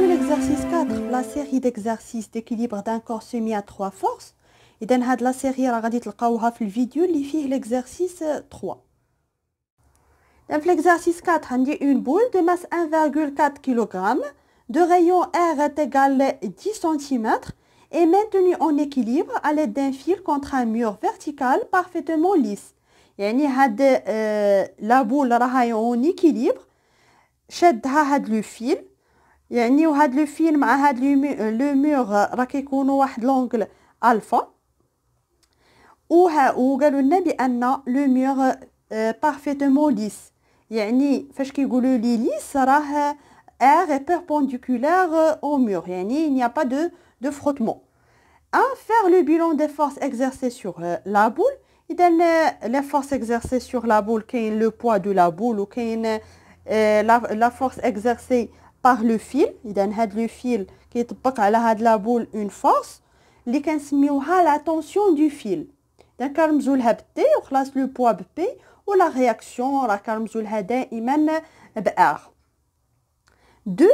l'exercice 4, la série d'exercices d'équilibre d'un corps soumis à 3 forces. إذا هاد la série راه غادي تلقاوها في الفيديو اللي فيه l'exercice 3. Dans l'exercice 4, on dit une boule de masse 1,4 kg de rayon R est égal 10 cm est maintenue en équilibre à l'aide d'un fil contre un mur vertical parfaitement lisse. يعني هاد la boule راها en équilibre شدها هاد لو فيل يعني وهاد لو فيل مع هاد لو مور راه كيكونوا واحد لونغل الفا وقالوا لنا بان لو مور بارفيتومون ليس يعني فاش كيقولوا لي ليس راه R est perpendiculaire au mur يعني il n'y a pas de frottement. Faire le bilan des forces exercées sur la boule. إذا les forces exercées sur la boule كاين le poids de la boule ou كاين la force exercée par le fil. إذا هاد لو فيل كيطبق على هاد لا بول اون فورس اللي كنسميوها لا طونسيون دو فيل. إذا كنرمزوا لها بالتي وخلاص لو بوا ببي ولا رياكسيون راه كنرمزوا لها دائما بار. 2.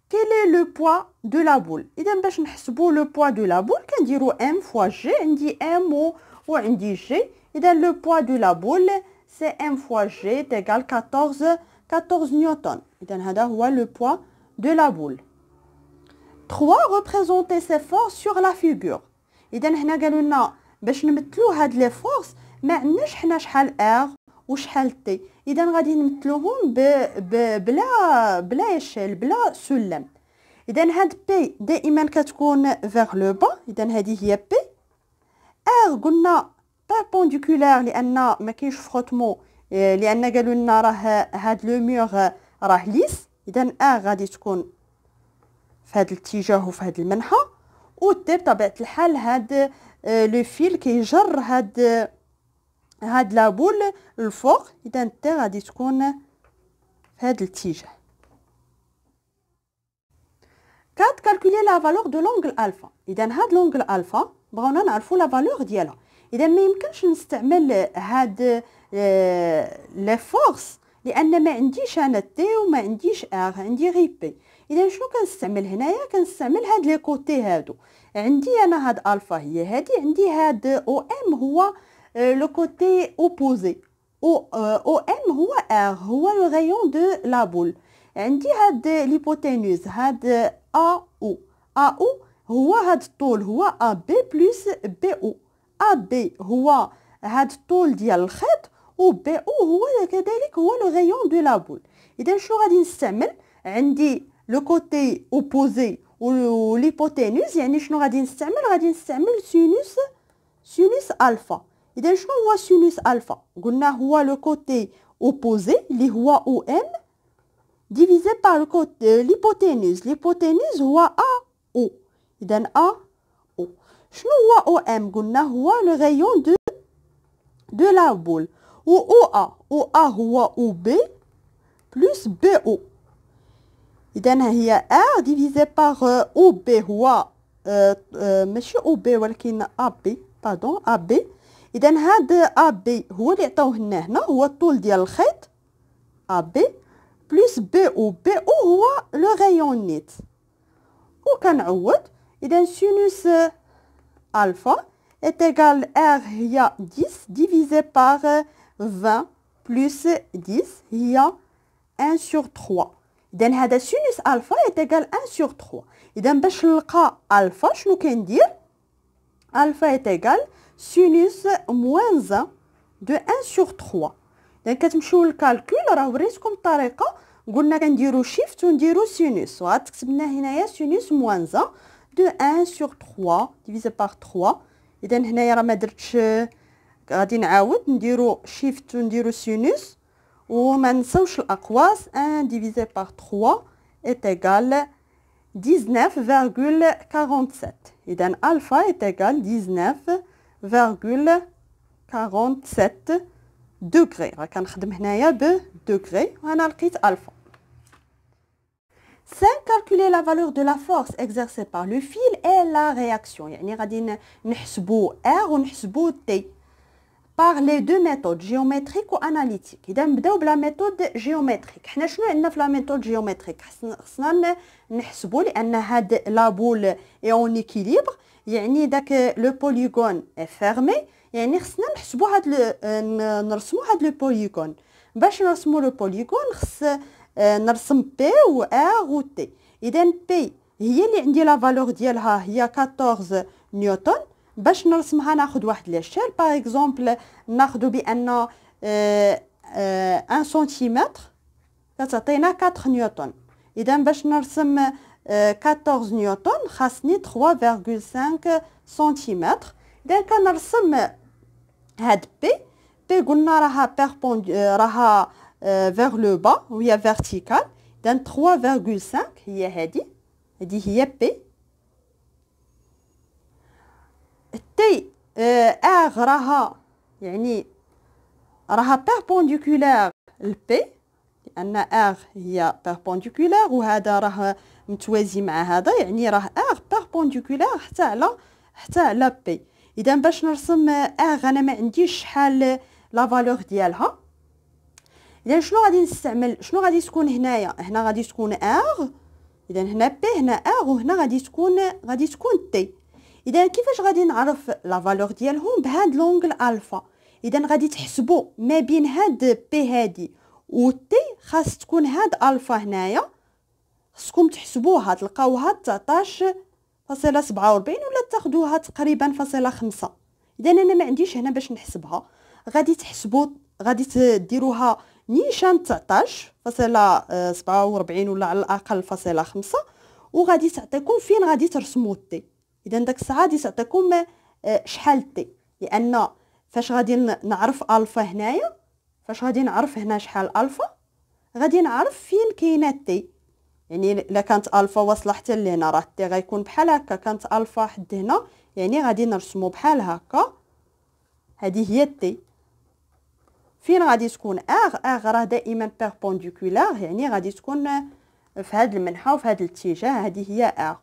Quel est le poids de la boule? إذا باش نحسبوا le poids de la boule كنديروا m fois g. عندي m وعندي g. إذا le poids de la boule c'est m fois g est égal 14 newtons. إذا هذا هو le poids de la boule. 3. Représenter ces forces sur la figure. إذا هنا قالوا لنا باش نمثلوا هاد لي فورس ما عندناش حنا شحال r وشحال t. إذا غادي نمثلوهم بلا échelle بلا سلم. إذا هاد p دائما كتكون vers le bas. إذا هذه هي p. r قلنا perpendiculaire لأن ما كاينش فروتمون لأن قالوا لنا راه هاد لو مور راه ليس. إذا r غادي تكون في هذا الاتجاه وفي هذا المنحى و t بطبيعة الحال هاد لو فيل كيجر هاد لا بول الفوق. إذا t غادي تكون في هذا الاتجاه. 4. Calculer la valeur de l'angle alpha. إذا هاد لونغل الفا بغاونا نعرفوا لا فالور ديالها. إذا ما يمكنش نستعمل هاد لي فورس لأن ما عنديش أنا تي وما عنديش ار عندي غير بي. إذا شنو كنستعمل هنايا؟ كنستعمل هاد لي كوتي هادو. عندي أنا هاد الفا هي هادي عندي هاد او ام هو لو كوتي اوبوزي او ام هو ار هو لو غايون دو لا بول. عندي هاد ليبوتينوز هاد ا او هو هاد الطول هو ا بي بلس بي او. ا بي هو هاد الطول ديال الخيط و بي او هو كذلك هو لو غايون دو لا بول. اذا شنو غادي نستعمل؟ عندي لو كوتي اوبوزي و ليبوتينوز يعني شنو غادي نستعمل؟ غادي نستعمل سينوس الفا. اذا شنو هو سينوس الفا؟ قلنا هو لو كوتي اوبوزي اللي هو او ام divisé par le côté l'hypoténuse. L'hypoténuse هو A O. إذا A O. شنو هو O M؟ قلنا هو le rayon de la boule. و O A. O A هو O B plus B O. إذا هي R divisé par O B هو ماشي O B ولكن A B pardon A B. إذا هاد A B هو اللي عطاوه لنا هنا هو الطول ديال الخيط A B plus BO. BO هو لو غايون نيت وكنعوض. إذا سينوس الفا est égal R هي 10 divisé par 20 plus 10 هي 1 sur 3. إذا هذا سينوس الفا est égal 1 sur 3. إذا باش نلقى الفا شنو كندير؟ الفا est égal سينوس moins 1 de 1 sur 3. إذا كتمشيو للكالكول راه وريتكم الطريقه قلنا كنديروا شيفت ونديروا سينوس وغتكتب لنا هنايا سينوس موان 1 دو 1 سور 3 ديفيزي بار 3. اذا هنايا راه ما درتش غادي نعاود نديروا شيفت ونديروا سينوس وما نساوش الاقواس 1 ديفيزي بار 3 est égal 19,47. اذا الفا est égal 19,47 دوغري. راه كنخدم هنايا بدوغري وهنا لقيت الفا. 5. Calculer la valeur de la force exercée par le fil et la réaction. يعني غادي نحسبوا R ونحسبوا T. par les deux méthodes géométrique و analytique. اذا نبداو بلا ميثود جيومتريك. حنا شنو عندنا في لا ميثود جيومتريك؟ خصنا نحسبوا لان هاد لا بول اي اون ايكيليبر، يعني داك لو بوليغون فيرمي، يعني خصنا نحسبوا هاد نرسموا هاد لو بوليغون. باش نرسموا لو بوليغون خص نرسم بي و ار و تي. اذا بي هي اللي عندي لا فالور ديالها هي 14 نيوتن. باش نرسمها ناخذ واحد لاشيل باغ اكزومبل، ناخذ بان 1 سنتيمتر كتعطينا 4 نيوتن. اذا باش نرسم 14 نيوتن خاصني 3.5 سنتيمتر. اذا كنرسم هاد بي قلنا راها راها vers le bas وهي vertical. اذا 3.5 هي هذه هي بي. تي ار راها يعني راها بيربونديكولار لبي، لان ار هي بيربونديكولار وهذا راه متوازي مع هذا، يعني راه ار بيربونديكولار حتى على بي. اذا باش نرسم ار انا ما عنديش شحال لا فالور ديالها. اذا شنو غادي نستعمل؟ شنو غادي تكون هنايا؟ هنا غادي تكون ار، اذا هنا بي هنا ار، وهنا غادي تكون تي. اذا كيفاش غادي نعرف لا فالور ديالهم؟ بهاد لونغل الفا. اذا غادي تحسبوا ما بين هاد بي هادي و تي خاص تكون هاد الفا هنايا، خصكم تحسبوها تلقاوها 19.47 ولا تاخذوها تقريبا فاصله 5. اذا انا ما عنديش هنا باش نحسبها، غادي تحسبوا غادي تديروها نيشان 19.47 ولا على الاقل فاصله 5، وغادي تعطيكم فين غادي ترسموا التي. اذا داك الساعه غادي تعطيكم شحال تي، لان فاش غادي نعرف الفا هنايا، فاش غادي نعرف هنا شحال الفا، غادي نعرف فين كاينه تي. يعني الا كانت الفا واصله حتى لهنا راه تي غيكون بحال هكا، كانت الفا حد هنا يعني غادي نرسمو بحال هكا. هذه هي تي. فين غادي تكون ار راه دائما بيربونديكولار، يعني غادي تكون في هذا المنحى وفي هذا الاتجاه. هذه هي ار.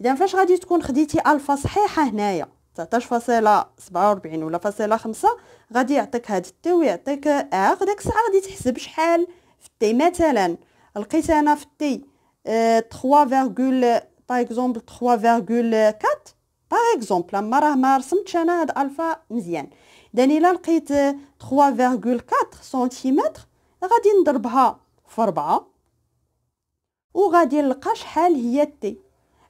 اذا فاش غادي تكون خديتي الفا صحيحه هنايا 19.47 ولا فاصله 5، غادي يعطيك هاد التي ويعطيك ار. داك الساعه غادي تحسب شحال في التي. مثلا لقيت انا في التي 3, باغ اكزومبل 3.4 باغ اكزومبل، اما راه ما رسمتش انا هاد الفا مزيان. اذا الا لقيت 3.4 سنتيمتر غادي نضربها في 4 وغادي نلقى شحال هي التي.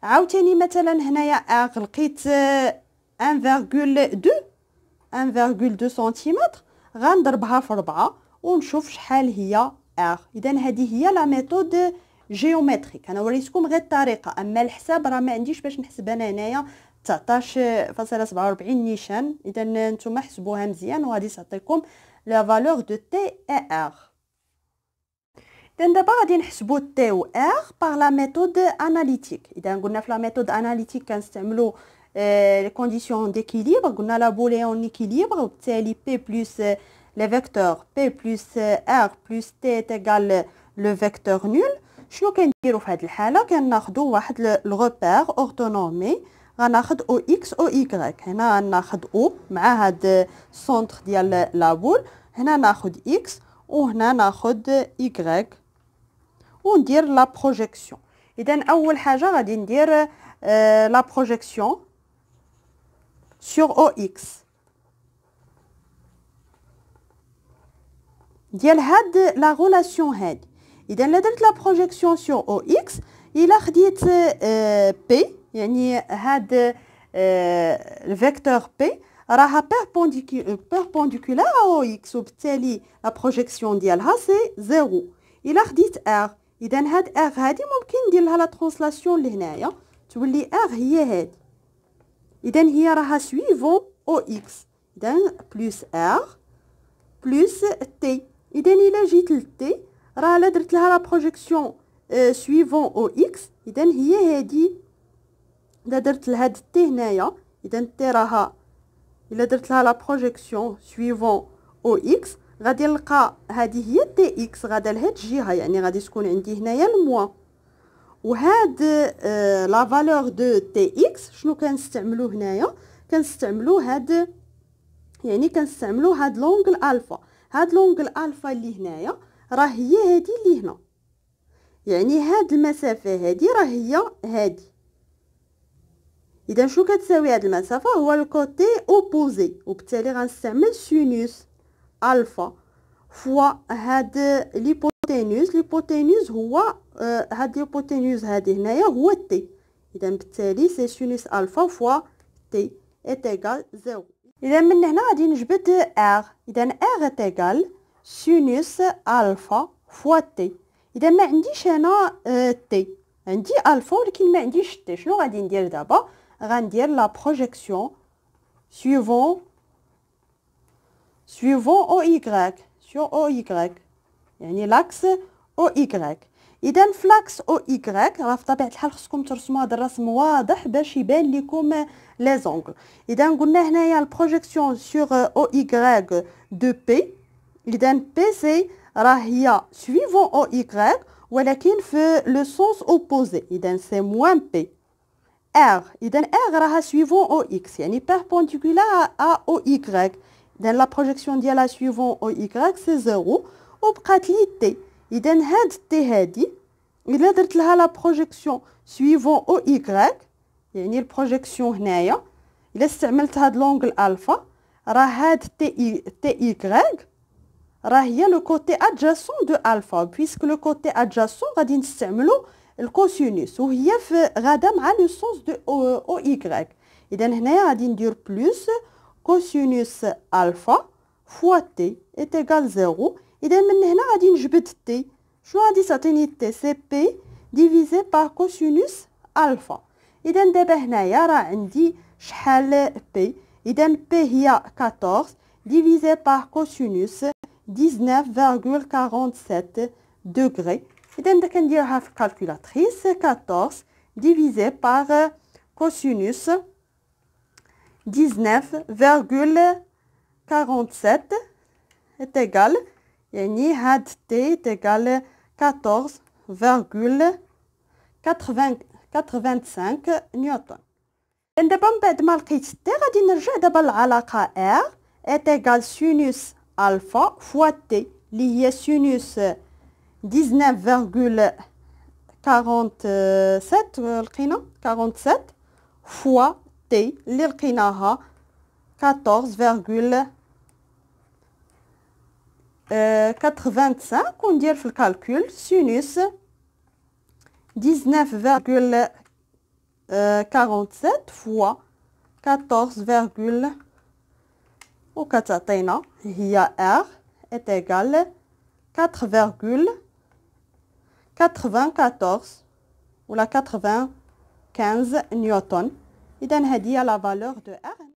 عاوتاني مثلا هنايا ار لقيت 1.2 سنتيمتر، غنضربها في 4 ونشوف شحال هي ار. اذا هذه هي لا ميثود جيومتريك. انا وريتكم غير الطريقه، اما الحساب راه ما عنديش باش نحسب انا هنايا 19.47 نيشان. اذا نتوما حسبوها مزيان وغادي تعطيكم لا فالور دو تي اي ار. اذا دابا غادي نحسبوا تي و ار باغ لا ميثود اناليتيك. اذا قلنا في لا ميثود اناليتيك كنستعملوا لي كونديسيون ديكيليبر. قلنا لا بول اي اون ايكيليبر، وبالتالي بي بلس لي فيكتور بي بلس ار بلس تي تيغال لو فيكتور نول. شنو كنديروا في هذه الحاله؟ كناخذوا واحد الغوبير اورتونومي، غناخذ او اكس او ايكغيك. هنا غناخذ او مع هاد السونتر ديال لا بول، هنا ناخذ اكس وهنا ناخذ ايكغيك وندير لا بروجيكسيون. اذا اول حاجه غادي ندير لا بروجيكسيون sur OX ديال هاد لا غولاسيون هادي. اذا الا درت لا بروجيكسيون sur OX الا خديت بي، يعني هاد الفيكتور بي راها بيربونديكولار او اكس، وبالتالي لا بروجيكسيون ديالها سي 0. الا خديت ار، اذا هاد ار هادي ممكن ندير لها لا ترانسلاسيون لهنايا تولي ار هي هادي. اذا هي راها سويفون او اكس، اذا بلس ار بلس تي. اذا الا جيت للتي راه لا درت لها لا بروجيكسيون سويفون او اكس، اذا هي هادي. اذا درت لهاد التي هنايا، اذا التي راها الا درت لها لا بروجيكسيون سويفون او اكس غادي نلقى هذه هي تي اكس غادا لهاد الجهه، يعني غادي تكون عندي هنايا الموا. وهاد لا فالور دو تي اكس شنو كنستعملو هنايا؟ كنستعملو هاد يعني كنستعملوا هاد لونغل الفا. هاد لونغل الفا اللي هنايا راه هي هادي اللي هنا، يعني هاد المسافه هادي راه هي هادي. اذا شنو كتساوي هاد المسافه؟ هو الكوتي اوبوزي، وبالتالي غنستعمل سينوس الفا فوا هاد ليبوتينوز. ليبوتينوز هو هاد ليبوتينوز هادي هنايا هو تي. اذا بالتالي سي سينوس الفا فوا تي est égal 0. اذا من هنا غادي نجبد ار. اذا ار est égal سينوس الفا فوا تي. اذا ما عنديش انا تي، عندي الفا ولكن ما عنديش تي. شنو غادي ندير دابا؟ غندير لا بروجيكسيون suivant او y sur او y، يعني لاكس او y. اذا فلاكس او y راه في طبيعه الحال خصكم ترسموا هذا الرسم واضح باش يبان لكم لي زونغل. اذا قلنا هنايا البروجيكسيون سور او y دو بي. اذا بي سي راه هي suivant او y ولكن في لو سونس اوبوزي. اذا سي موان بي R. إذا R راها suivant au X، يعني perpendiculaire à au Y. إذا la projection ديالها suivant au Y c'est 0 وبقات لي T. إذا هاد T هادي إلا درت لها la projection suivant au Y، يعني البروجيكسيون هنايا إلا استعملت هاد لونغل ألفا راه هاد تي Y راه هي لو كوتي ادجاسون دو ألفا، بويسك لو كوتي ادجاسون غادي نستعملو الكوسينوس وهي في غادا مع لو سونس دو او y. اذا هنايا غادي ندير بلس كوسينوس الفا فوا تي est égal 0. اذا من هنا غادي نجبد تي. شنو غادي تعطيني تي؟ سي بي ديفيزي بار كوسينوس الفا. اذا دابا هنايا راه عندي شحال بي؟ اذا بي هي 14 ديفيزي بار كوسينوس 19,47 degrés. إذا كنديرها في الكالكولاتريس 14 ديفيزي بار كوسينوس 19,47 est égal، يعني هاد تي est égal 14,85 نيوتن. دابا من بعد ما لقيت تي غادي نرجع دابا للعلاقة R est égal سينوس الفا فوا تي اللي هي سينوس 19,47 لقينا 47 فوا تي اللي لقيناها 14,85 وندير في الكالكول سينوس 19,47 فوا 14, وكتعطينا هي R est égal 4,94 ولا 95 نيوتن. إذا هذه هي لا فالور دو R.